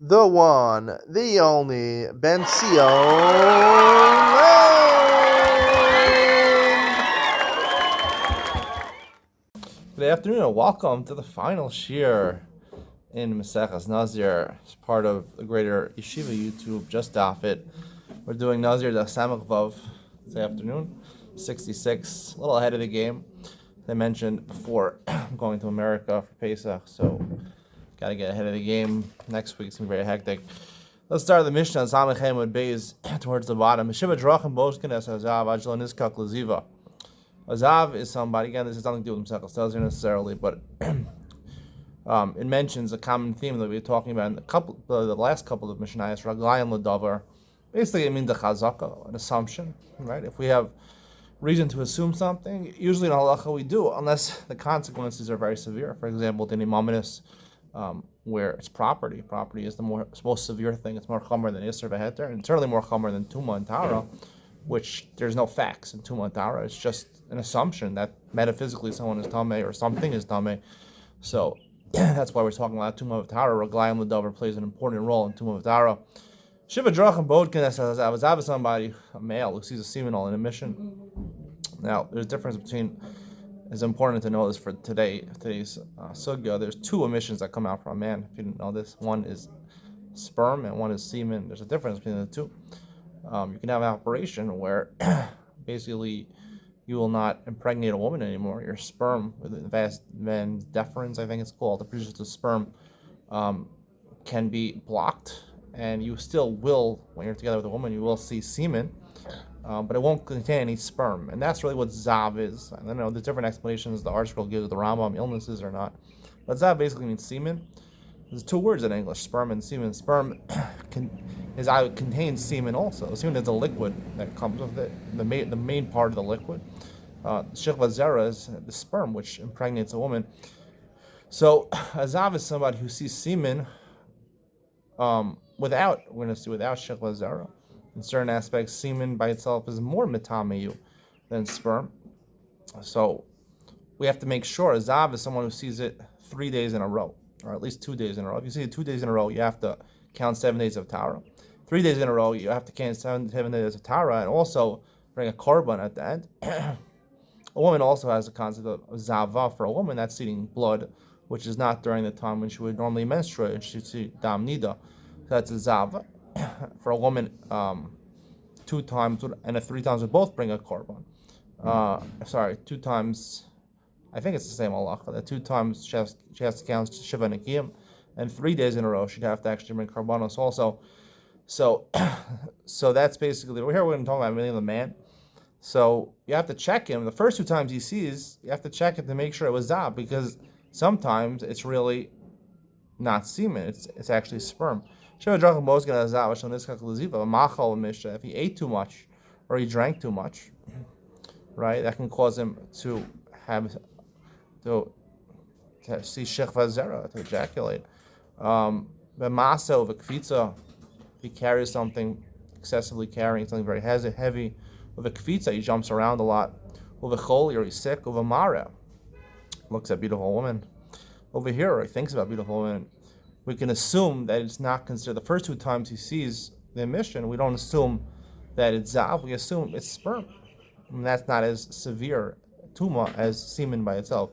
the one, the only, Ben Sion. Good afternoon and welcome to the final shir in Maseches Nazir. It's part of the greater Yeshiva YouTube, just Dafit. We're doing Nazir the Samach Vav this afternoon, 66, a little ahead of the game. As I mentioned before, I'm going to America for Pesach, so got to get ahead of the game. Next week's going to be very hectic. Let's start the Mishnah on Samach Hamud Beis towards the bottom. Yeshiva Drachim Boskin Es Hazav Ajlan Iskak Laziva. Azav is somebody, again, this has nothing to do with Maseches Nazir necessarily, but it mentions a common theme that we were talking about in the last couple of Mishnayos, Raglayim Ladavar. Basically, it means the chazaka, an assumption, right? If we have reason to assume something, usually in halacha we do, unless the consequences are very severe. For example, the imaminus, where it's property. Property is the most severe thing. It's more chomer than Isser v'heter, and certainly more chomer than Tuma and Tara, which there's no facts in Tuma and Tara. It's just an assumption that metaphysically someone is Tameh or something is Tameh. So that's why we're talking about Tumah of Tara. Raglayim L'Dover plays an important role in Tumah of Tara. Shiva Drachim Bodkin Azav is somebody, a male, who sees a seminal in a mission. Now, there's a difference between, it's important to know this for today's sugya. There's two emissions that come out from a man, if you didn't know this. One is sperm and one is semen. There's a difference between the two. You can have an operation where basically you will not impregnate a woman anymore. Your sperm, with the vast van deferens, I think it's called, the produce of sperm, can be blocked, and you still will, when you're together with a woman, you will see semen, but it won't contain any sperm. And that's really what Zav is. I don't know, there's different explanations the article gives, the Rambam, illnesses or not. But Zav basically means semen. There's two words in English, sperm and semen. Sperm contains semen also. Semen is a liquid that comes with it, the main part of the liquid. Shechva Zera is the sperm, which impregnates a woman. So Azav is somebody who sees semen without Shechva Zera. In certain aspects, semen by itself is more metameyu than sperm. So we have to make sure Azav is someone who sees it 3 days in a row, or at least 2 days in a row. If you see it 2 days in a row, you have to count 7 days of Tara. 3 days in a row, you have to count 7 days of Tara, and also bring a korban at the end. A woman also has the concept of zava. For a woman, that's seeing blood, which is not during the time when she would normally menstruate, and she'd see dam nida. So that's a zava. For a woman, 2 times and 3 times would both bring a korban. 2 times, I think it's the same halacha, that 2 times she has to count Shiva Nikiyim, and 3 days in a row she'd have to actually bring Karbanos also. So that's basically, here we're going to talk about mainly the man. So you have to check him. The first 2 times he sees, you have to check it to make sure it was Zab, because sometimes it's really not semen, it's actually sperm. If he ate too much or he drank too much, right, that can cause him to see shechva zera, to ejaculate. The Mazel, the kvitza, if he carries something, excessively carrying something very heavy, with a kvitza, he jumps around a lot. With a choli, or he's sick. With a mara, looks at beautiful woman. Over here, or he thinks about beautiful women. We can assume that it's not considered. The first 2 times he sees the emission, we don't assume that it's zav. We assume it's sperm, and that's not as severe tuma as semen by itself.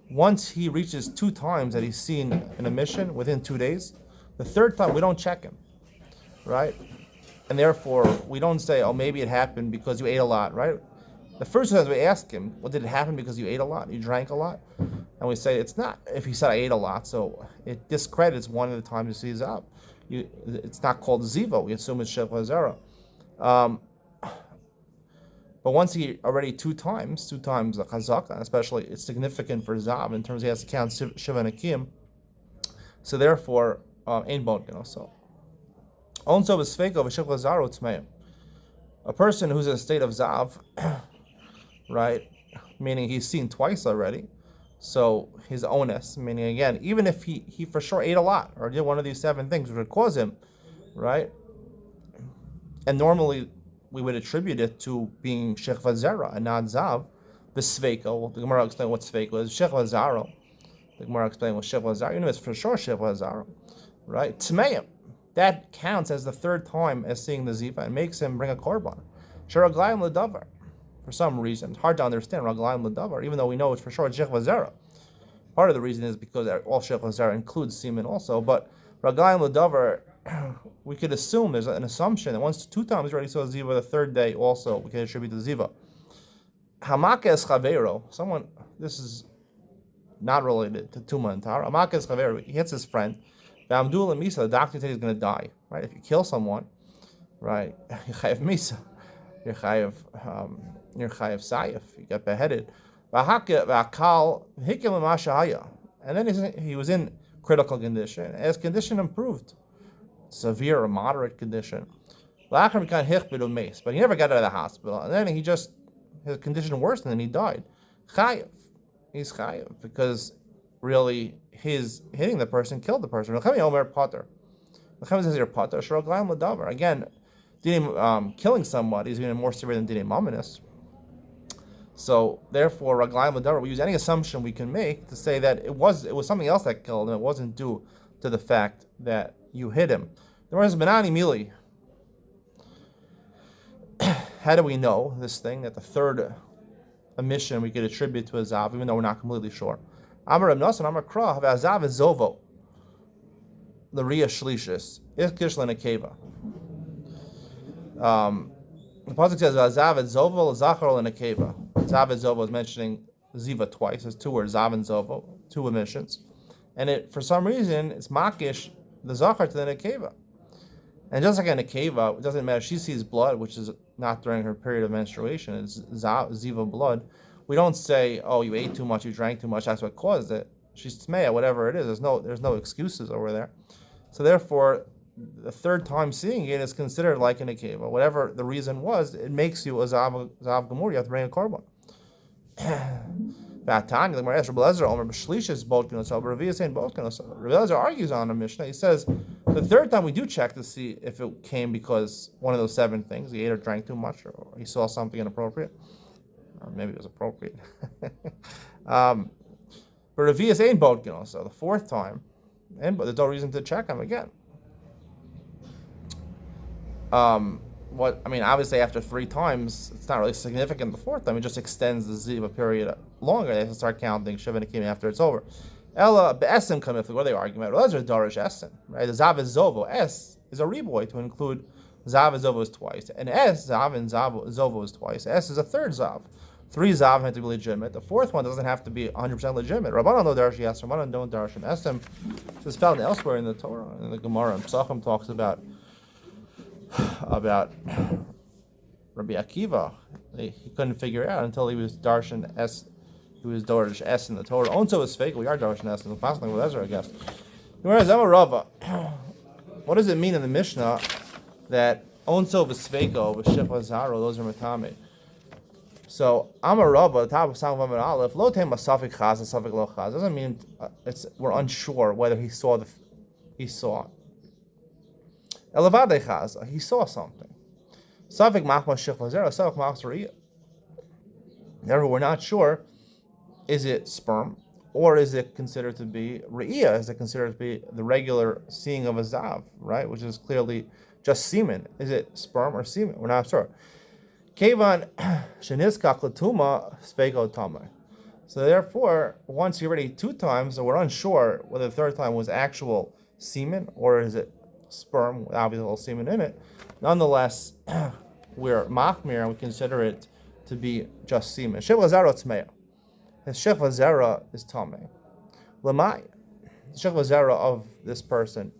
Once he reaches 2 times that he's seen an emission within 2 days, the 3rd time we don't check him, right? And therefore we don't say, oh, maybe it happened because you ate a lot, right? The first time we ask him, well, did it happen because you ate a lot, you drank a lot? And we say it's not. If he said I ate a lot, so it discredits one of the times he sees up. It's not called ziva. We assume it's shevla zera. But once he already 2 times the chazaka, especially, it's significant for zav in terms he has to count shiva and akim. So therefore, ain't bodkin also. Also, a person who's in a state of zav, right, meaning he's seen twice already, so his onus, meaning again, even if he for sure ate a lot or did one of these 7 things which would cause him, right, and normally we would attribute it to being shechva zera and not zav, the sveika. Well, the Gemara will explain what sveika is. Shechva zara, The Gemara explained with Shivla Zara. You know it's for sure Shivla Zara, right? Tmeim. That counts as the third time as seeing the ziva and makes him bring a korban. Sharaglayim ledavar. For some reason, it's hard to understand Raglayim ledavar, even though we know it's for sure Shivla Zara. Part of the reason is because all Shivla Zara includes semen also, but Raglayim ledavar, we could assume there's an assumption that once 2 times you already saw ziva, the third day also we can attribute to ziva. Hamaka es chavero. Someone, this is not related to Tuma and Tar. Hamaka es chavero. He hits his friend. The Amdul Misa, the doctor says he's going to die. Right? If you kill someone, right, you chayav Misa. You're chayav Sayef. You get beheaded. And then he was in critical condition. As condition improved, severe or moderate condition. But he never got out of the hospital. And then his condition worsened and he died. Chayav. He's chayav because really his hitting the person killed the person. Again, killing somebody is even more severe than Dine Mamonis. So therefore, Raglayim L'Davar, we use any assumption we can make to say that it was something else that killed him. It wasn't due to the fact that you hit him. There was Benani Mili. How do we know this thing that the third omission we could attribute to a zav, even though we're not completely sure? Amar Reb Nosson, Amar Krah, Zav is Zovo, L'Riya Shlishis, Ikish L'Nekeva. The pasuk says Zav is Zovo, L'Zachar L'Nekeva. Zav and Zovo is mentioning Ziva twice. There's 2 words, Zav and Zovo, 2 omissions. And for some reason, it's Makish, the Zachar to the Nekeva. And just like a Nekeva, it doesn't matter. She sees blood, which is not during her period of menstruation. It's Ziva blood. We don't say, oh, you ate too much, you drank too much, that's what caused it. She's Tmeya, whatever it is. There's no excuses over there. So therefore, the third time seeing it is considered like a Nekeva. Whatever the reason was, it makes you a Zav Gemur. You have to bring a korban. Vatanya, the Gemara asks Rebbe Lezer, Omer B'Shlish is Bolkinos, Rebbe Reviya saying Bolkinos. Rebbe Lezer argues on the Mishnah. He says the third time we do check to see if it came because one of those 7 things, he ate or drank too much, or he saw something inappropriate, or maybe it was appropriate. But Reviya saying Bolkinos, so the 4th time, but there's no reason to check him again. Obviously after 3 times, it's not really significant the 4th time, it just extends the Ziva period longer. They have to start counting Shiva Nekim after it's over. Ella Be'esim Kamifli, what are they arguing about? Well, those are Darish Esim, right? The Zav is Zovo. S is a reboy to include Zav and Zovo is twice. And S, Zav and Zovo is twice. S is a 3rd Zav. 3 Zav have to be legitimate. The 4th one doesn't have to be 100% legitimate. Rabbanan no Darish Esim, Rabbanan don't Darish Esim. This is found elsewhere in the Torah. In the Gemara, and Pesachim talks about Rabbi Akiva. He couldn't figure it out until he was Darshan S. He was Darish S in the Torah. Onso is fake. We are Darshan S in the past with Ezra, I guess. Whereas Rava, what does it mean in the Mishnah that Onso is fake-o with Shifla Zaro? Those are Matame. So Amar Rava, the top of Psalm Vav Aleph, Lo Tem Masafik Chaz and Safik Lo Chaz. Doesn't mean we're unsure whether he saw. Elavade Chaz, he saw something. Safik Machmas Shifla Zero, Safik Machmas Re'iyah. Therefore, we're not sure. Is it sperm, or is it considered to be Re'iyah? Is it considered to be the regular seeing of a Zav, right? Which is clearly just semen. Is it sperm or semen? We're not sure. Kevan Sheniskach Latuma Svego Tamar. So therefore, once you already 2 times, so we're unsure whether the 3rd time was actual semen or is it sperm with obviously a little semen in it. Nonetheless, we're machmir and we consider it to be just semen. Shivla Zara Tzmeya. His Shivla Zara is Tameh. Lamai. The Shivla Zara of this person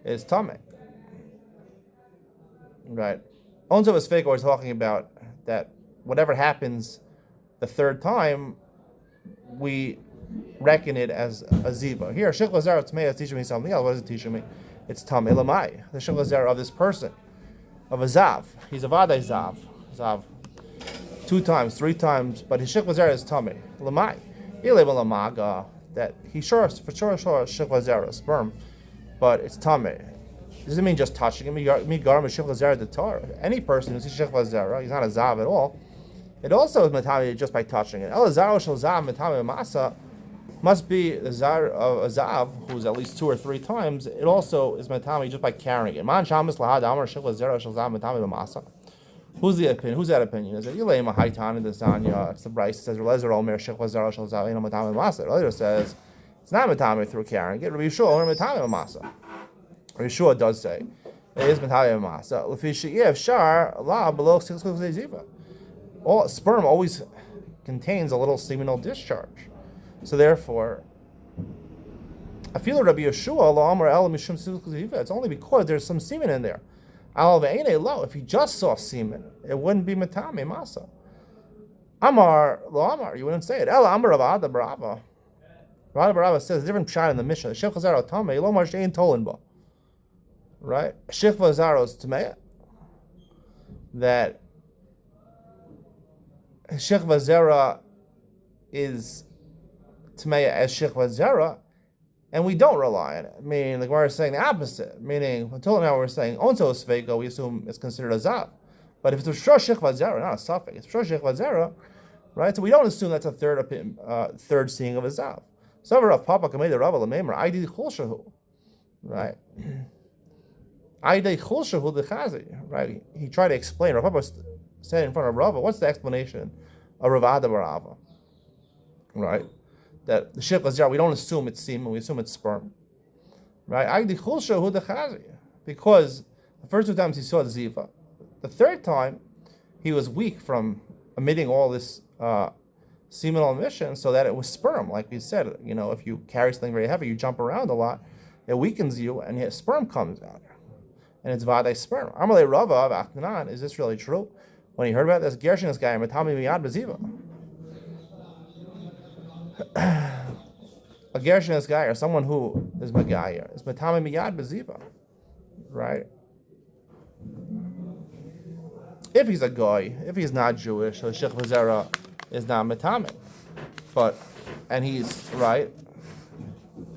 is Tameh. Right. Onzo is fake, we're talking about that whatever happens the 3rd time, we reckon it as a ziva. Here, Shivla Zara Tzmeya is teaching me something else. What is it teaching me? It's Tameh Lamai. The Shivla Zara of this person, of a Zav. He's a Vadai Zav. Zav. 2 times, 3 times, but his Shivla Zara is Tameh. Lamai. Ileba Lamaga, that he for sure saw Shivla Zara, sperm, but it's Tameh. Doesn't mean just touching him. Any person who sees Shivla Zara, he's not a Zav at all. It also is Matami just by touching it. must be a zav who's at least 2 or 3 times. It also is matami just by carrying it. Man shamas lahad amar shechla zera shel zav matami b'masa. Who's the opinion? Who's that opinion? Is it Yilei Mahaitan in the Zanya? It's the Bryce. It says Relezer Omer Shechla Zera Shel Zav Eno Matami Masa. Later says it's not matami through carrying it. Rabbi Yeshua Omer Matami Masa. Rabbi Yeshua does say it is matami Masa. Lefi She'iev Shar La below 6 Ziva. All sperm always contains a little seminal discharge. So therefore, I feel Rabbi Yeshua La Amar El Mishum 6 Ziva. It's only because there's some semen in there. If he just saw semen, it wouldn't be matame masa. Amar lo Amar, you wouldn't say it. El Amar Ravada Brava. Ravada Brava says a different shot in the mission. Shech Vazaro Tame, lo Mar Shein Tolenba. Right? Shech Vazaro's Tameya. That Shech Vazara is Tameya as Shech Vazara. And we don't rely on it. Meaning, like we're saying the opposite. Meaning, until now we're saying onso svego, we assume it's considered a zav. But if it's a shroshich vazera, not a suffix, it's shroshich vazera, right? So we don't assume that's a third seeing of a zav. So Rav Papa kamei the Rav Lamemer, Aidi chulshahu, right? Aidi chulshahu the chazi, right? He tried to explain. Rav Papa said in front of Rava, what's the explanation of Ravada Barava, right? That the shech vazera, we don't assume it's semen, we assume it's sperm, right? Because the first 2 times he saw the ziva, the third time he was weak from emitting all this seminal emission, so that it was sperm. Like we said, if you carry something very heavy, you jump around a lot, it weakens you, and yet sperm comes out, and it's vadai sperm. Amalei Rava of Achnanan, is this really true? When he heard about this, Gershon, this guy, Matami miyad beziva. A Gershonist guy or someone who is Magaya is Matame Miyad Beziva, right? If he's a guy, if he's not Jewish, so Shech Vazera is not Matame. And he's, right,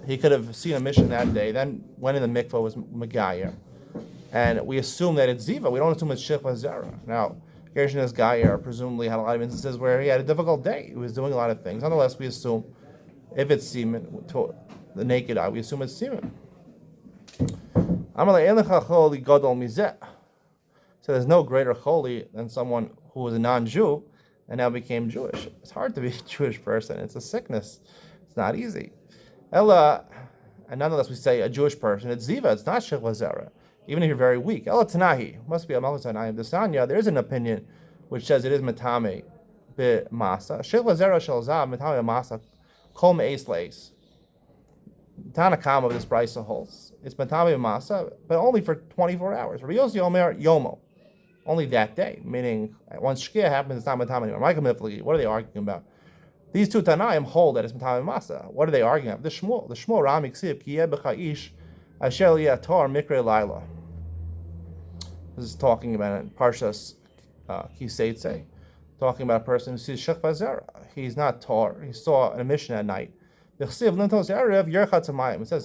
he could have seen a mission that day, then went in the mikvah, was Magaya. And we assume that it's Ziva, we don't assume it's Shech Vazera. Now, Gershonist guy presumably had a lot of instances where he had a difficult day. He was doing a lot of things. Nonetheless, we assume if it's semen, to the naked eye, we assume it's semen. So there's no greater choli than someone who was a non-Jew and now became Jewish. It's hard to be a Jewish person. It's a sickness. It's not easy. Ella, and nonetheless we say a Jewish person, it's ziva, it's not shech vazera. Even if you're very weak. Ella Tanahi, must be a Malchus Tanayim. The Sanya, there is an opinion which says it is Matame be Masa. Shech Lazera Shel Zav, Matame Masa, Kol Me'es Leis. Tanakam of this Brisa holds. It's Matame Masa, but only for 24 hours. Rabbi Yossi Omer Yomo. Only that day. Meaning, once Shkia happens, it's not Matame anymore. Michael Miflagi, what are they arguing about? These two Tanaim hold that it's Matame Masa. What are they arguing about? The Shmuel Ram Yiksiv, Kiyeh B'cha'ish, Asher Liyator Mikre Laila. This is talking about it. Parshas Kiseitze, talking about a person who sees Shech Vazera. He's not Tor. He saw an emission at night. It says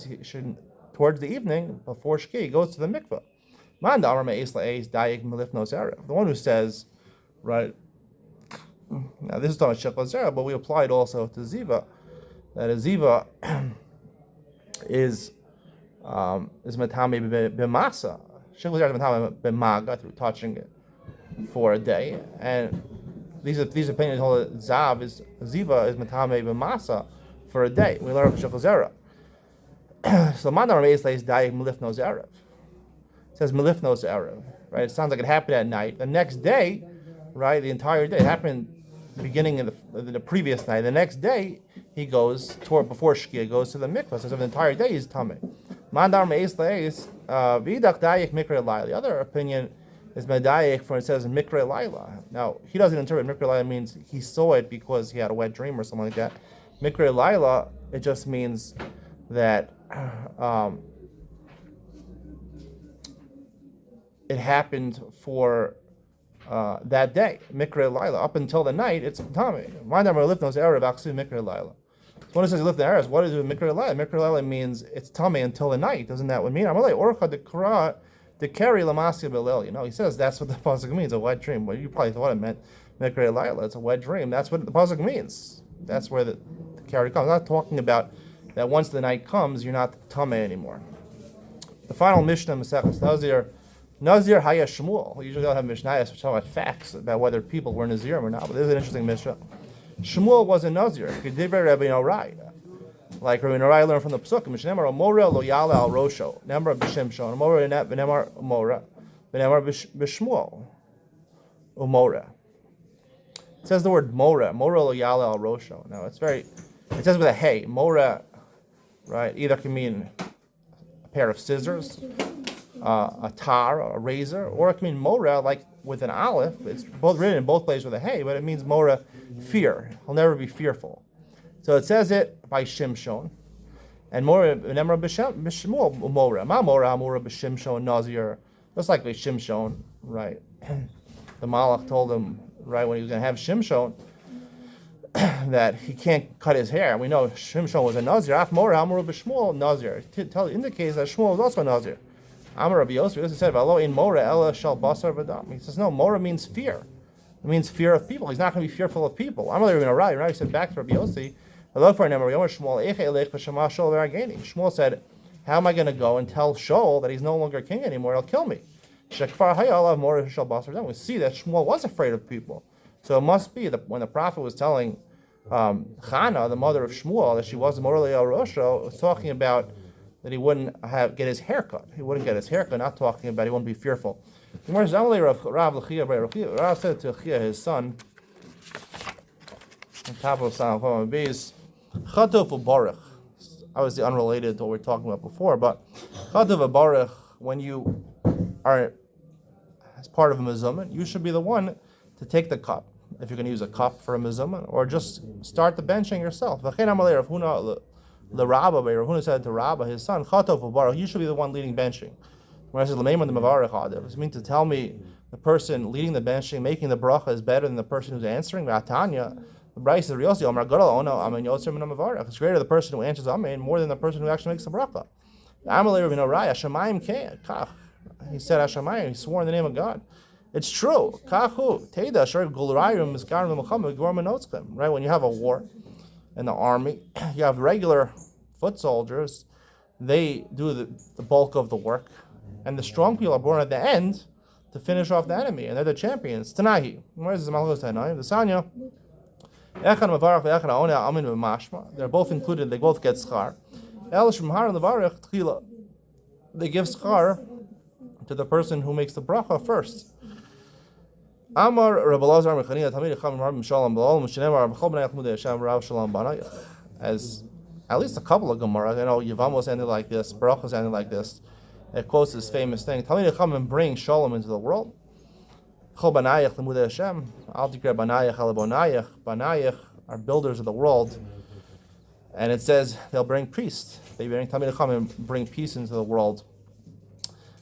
he should, towards the evening, before Shki, he goes to the mikveh. The one who says, right, now this is talking about Shech Vazera, but we apply it also to Ziva, that a Ziva is Matame B'masa. Shech Vazera is Matame B'maga, through touching it for a day. And these opinions hold that Ziva is Matame B'masa for a day. We learn from Shech Vazera. So Mandar Meis lays Dayik Melifnos Erev. It says Melifnos Erev, right? It sounds like it happened at night. The next day, right, the entire day, it happened beginning of the previous night. The next day, he goes before Shkia, goes to the mikvah. So the entire day he's tummy. Mandar Meis lays Vidak Dayik Mikra Laila. The other opinion is Medayik, for it says Mikra Laila. Now, he doesn't interpret Mikra Laila means he saw it because he had a wet dream or something like that. Mikra Laila, it just means that it happened for that day. Mikra Laila. Up until the night, it's Tami. Mandar Melifnos Erev Aksu Mikra Laila. So when it says lift the arrows, what is it with Mikra Laila? Mikra Laila means it's tummy until the night. Doesn't that what mean? Amalei Orcha de carry Lamasia Belel. He says that's what the pasuk means, a wet dream. Well, you probably thought it meant Mikra Laila. It's a wet dream. That's what the pasuk means. That's where the carry comes. I'm not talking about that once the night comes, you're not tameh anymore. The final Mishnah, Maseches Nazir Haya Shmuel. We usually don't have Mishnayos which talk about facts about whether people were Nazirim or not, but this is an interesting Mishnah. Shmuel was a Nazir. Kedivre Rabbi Norai. Like Rabbi Norai learned from the Psukim. Shnemar Omora Lo Yala Al Rosho. Nemar B'Shimshon. Omora Nemar Omora. Nemar B'Shmuel. Umora. It says the word Mora. Mora Lo Yala Al Rosho. Now it says with a hey. Mora, right, either can mean a pair of scissors, a tar, a razor, or it can mean Mora, like with an aleph. It's both written in both places with a hey, but it means Mora, fear. He'll never be fearful. So it says it by Shimshon, and Mora Nemra B'Shmuel Mora. Ma Mora Mora B'Shimshon Nazir. Just like Shimshon, right? The Malach told him right when he was going to have Shimshon that he can't cut his hair. We know Shimshon was a Nazir. Af Mora Mora B'Shmuel Nazir. Indicates that Shmuel was also a Nazir. Amar Rabbi Yosef, he said, "V'alo in Mora ela shel basar v'dam." He says, no, Mora means fear. It means fear of people. He's not going to be fearful of people. I'm going to right. Right? He said back to Rabbi Yosef, Shmuel said, how am I going to go and tell Shaul that he's no longer king anymore? He'll kill me. We see that Shmuel was afraid of people. So it must be that when the prophet was telling Chana, the mother of Shmuel, that she was Mora Le'al Rosho, was talking about that he wouldn't get his hair cut. He wouldn't get his hair cut, not talking about he wouldn't be fearful. Rav said to Chia, his son, on top of Sanachom Beis, Chatof Baruch. Obviously unrelated to what we were talking about before, but Chatof Baruch, when you are as part of a mezuzah, you should be the one to take the cup. If you're going to use a cup for a mezuzah, or just start the benching yourself. The Rabbah, Huna said to Rabbah, his son, Chatof Baruch, you should be the one leading benching. When I said L'meiman the Mavarech Adav, it means to tell me the person leading the benching, making the bracha is better than the person who's answering. V'atanya, the Bryce is Riosi, Omar Gadol Ono, Amen Yotzer Min Mavarech. It's greater the person who answers Amen more than the person who actually makes the bracha. Amalei Rabbi Norai, Hashemayim Keh, Kach. He said Hashemayim, he swore in the name of God. It's true. Kachu, Teda, Shar Gulrayim, Miskarim Muhammad, Gorman Notzkim. Right, when you have a war in the army, you have regular foot soldiers, they do the bulk of the work. And the strong people are born at the end to finish off the enemy, and they're the champions. Tanahi. Where's the Malchus Tanahi? The Sanya. Echan Mavarach ve'echan Aona Amin ve'mashma. They're both included. They both get schar. El Shemhar and Levarach Tchila. They give schar to the person who makes the bracha first. Amar Rabbi Lazar Mechanina Tamid Cham Rabbi Shalom B'Ol Mishenemar B'Chol B'nei Achmudei Hashem Rav Shalom Banayach. As at least a couple of Gemaras, I know Yevamos ended like this, Barachos ended like this. It quotes this famous thing: "Talmidei come and bring Shalom into the world." Chol banayach lemudei Hashem. Al tikra banayach alabonayach. Banayach are builders of the world, and it says they'll bring peace. They bring Talmidei come and bring peace into the world.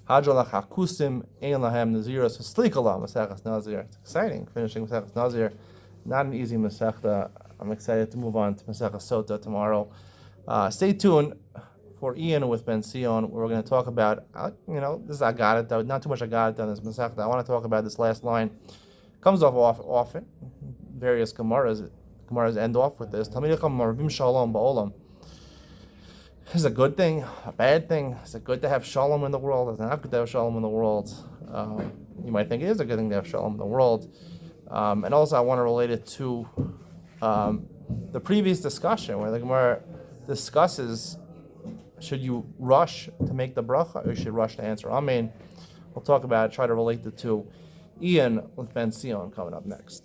Hadrolach hakusim ein lahem naziros v'slikalam Maseches Nazir. It's exciting finishing Maseches Nazir. Not an easy Masechta. I'm excited to move on to Maseches Sota tomorrow. Stay tuned for Ian with Ben Sion. We're going to talk about, this is Agadah, not too much Agadah in this Masechta. I want to talk about this last line. Comes off often. Various Gemaras end off with this. Talmidei Chacham marvim shalom ba'olam. Is it a good thing? A bad thing? Is it good to have shalom in the world? Is it not good to have shalom in the world? You might think it is a good thing to have shalom in the world. And also I want to relate it to the previous discussion where the Gemara discusses, should you rush to make the bracha or you should rush to answer Amen? We'll talk about it, try to relate the two. Ian with Ben Sion coming up next.